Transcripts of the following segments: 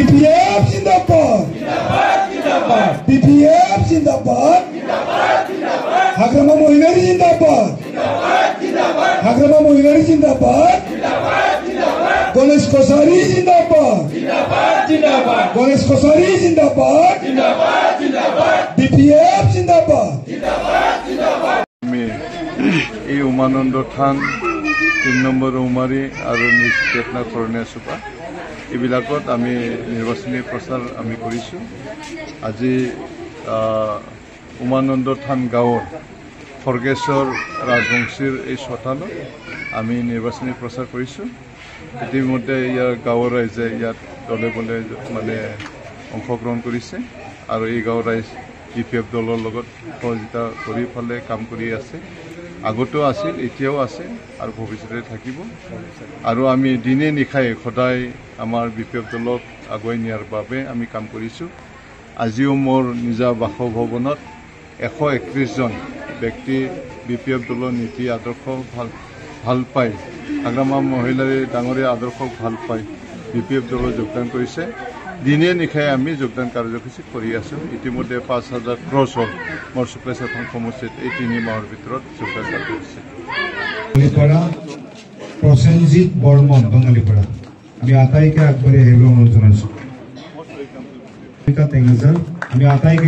BPF जिंदाबाद BPF जिंदाबाद हाग्रामा महिलारी जिंदाबाद हाग्रामा महिलारी जिंदाबाद गणेश कसारी जिंदाबाद गणेश कसारी जिंदाबाद BPF जिंदाबाद এই উমানন্দ থান 3 নম্বৰ উমাৰী আৰু নিজ চেতনা কৰণীয় চুপা এইবিলাকত আমি নিৰ্বাচনী প্ৰচাৰ আমি কৰিছোঁ। আজি উমানন্দ থান গাঁৱৰ খৰ্গেশ্বৰ ৰাজবংশীৰ এই চোতালত আমি নিৰ্বাচনী প্ৰচাৰ কৰিছোঁ। ইতিমধ্যে ইয়াৰ গাঁৱৰ ৰাইজে ইয়াত দলে বলে মানে অংশগ্ৰহণ কৰিছে আৰু এই গাঁৱৰ ৰাইজ BPF দলৰ লগত সহযোগিতা কৰি ফালে কাম কৰি আছে। আগতেও আছিল, এতিয়াও আছে আৰু ভৱিষ্যতে থাকিব। আৰু আমি দিনে নিশাই সদায় আমাৰ BPF দলক আগুৱাই নিয়াৰ বাবে আমি কাম কৰিছোঁ। আজিও মোৰ নিজা বাসভৱনত 131 জন ব্যক্তি BPF দলৰ নীতি আদৰ্শ ভাল পায়, হাগ্ৰামা মহিলাৰ ডাঙৰীয়া আদৰ্শক ভাল পায় BPF দলত যোগদান কৰিছে। দিনে নিশাই আমি যোগদান কাৰ্যসূচী কৰি আছোঁ। ইতিমধ্যে 5,000 ক্ৰছ হ'ল মোৰ শুক্লেশ্বৰ সমষ্টিত এই 3 মাহৰ ভিতৰত যোগদান কাৰ্যসূচী। প্ৰসেনজিৎ বৰ্মন বঙালীপাৰা আমি আটাইকে আগবাঢ়ি আহিব অনুৰোধ জনাইছোঁ। আমি আটাইকে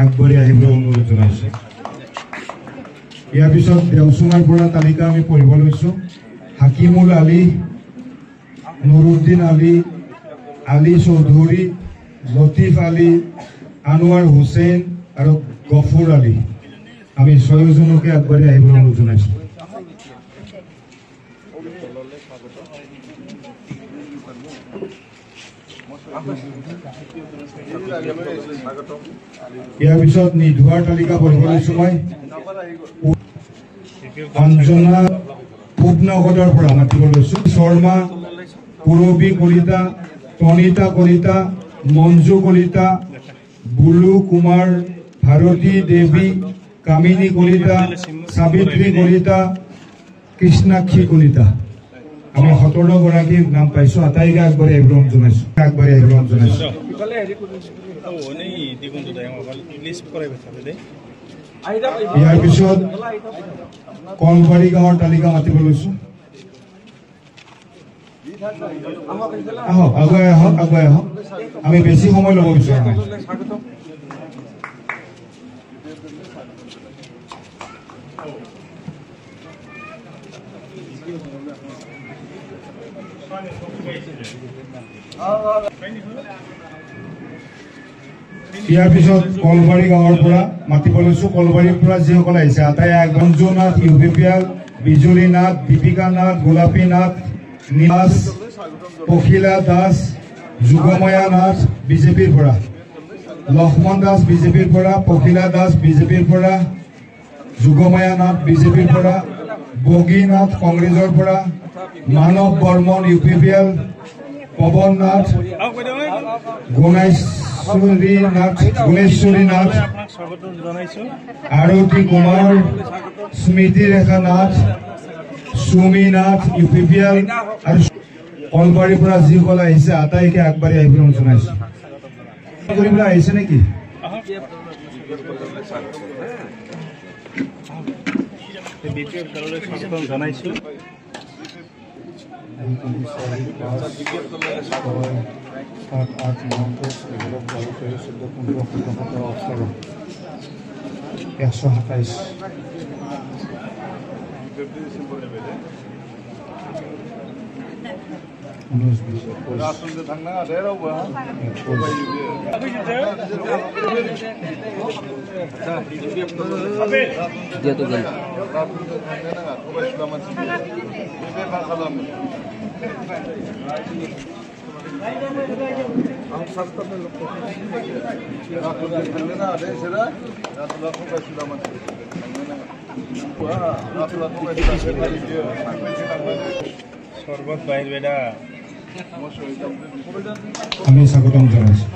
আগবাঢ়ি আহিব অনুৰোধ জনাইছোঁ। ইয়াৰ পিছত দেওচুঙাৰ পৰা তালিকা আমি পঢ়িব লৈছোঁ। হাকিমুল আলী, নুৰুদ্দিন আলী, আলী চৌধুৰী, লতিফ আলী, আনোৱাৰ হুছেইন আৰু গফুৰ আলী আমি 6 জনকে আগবাঢ়ি আহিব অনুৰোধ জনাইছোঁ। ইয়াৰ পিছত নিধুৱাৰ তালিকা পঢ়িব লৈছোঁ। মই অঞ্জনা পূবনগৰৰ পৰা মাতিব লৈছোঁ। শৰ্মা, পুৰবী কলিতা, তনিতা কলিতা, মঞ্জু কলিতা, বুলু কুমাৰ, ভাৰতী দেৱী, কামিনী কলিতা, সাবিত্ৰী কলিতা, কৃষ্ণাক্ষী কলিতা আমি 17 গৰাকীৰ নাম পাইছোঁ। আটাইকে আগবাঢ়ি আহিব জনাইছোঁ। ইয়াৰ পিছত কলবাৰী গাঁৱৰ তালিকা মাতিব লৈছোঁ। আহক, আগুৱাই আহক। আমি বেছি সময় ল'ব বিচাৰা নাই। ইয়াৰ পিছত কলবাৰী গাঁৱৰ পৰা মাতিব লৈছোঁ। কলবাৰীৰ পৰা যিসকল আহিছে আটাই আগঞ্জুনাথ, ইউপিপিএল, বিজুলী নাথ, দীপিকা নাথ, গোলাপী নাথ, নিবাস, পখিলা দাস, যুগময়া নাথ বিজেপিৰ পৰা, লক্ষ্মণ দাস বিজেপিৰ পৰা, পখিলা দাস বিজেপিৰ পৰা, যুগময়া নাথ বিজেপিৰ পৰা, বগী নাথ কংগ্ৰেছৰ পৰা, মানৱ বৰ্মন UPPL, পৱন নাথ, গুণেশ্বৰী নাথ, আৰতী কুমাৰ, স্মৃতি ৰেখা নাথ, সুমি নাথ UPPL আৰু কলবাৰীৰ পৰা যিসকল আহিছে আটাইকে আগবাঢ়ি আহিবলৈ জনাইছোঁ। কৰিবলৈ আহিছে নেকি? জনাইছোঁ। আমি স্বাগতম জনাইছোঁ।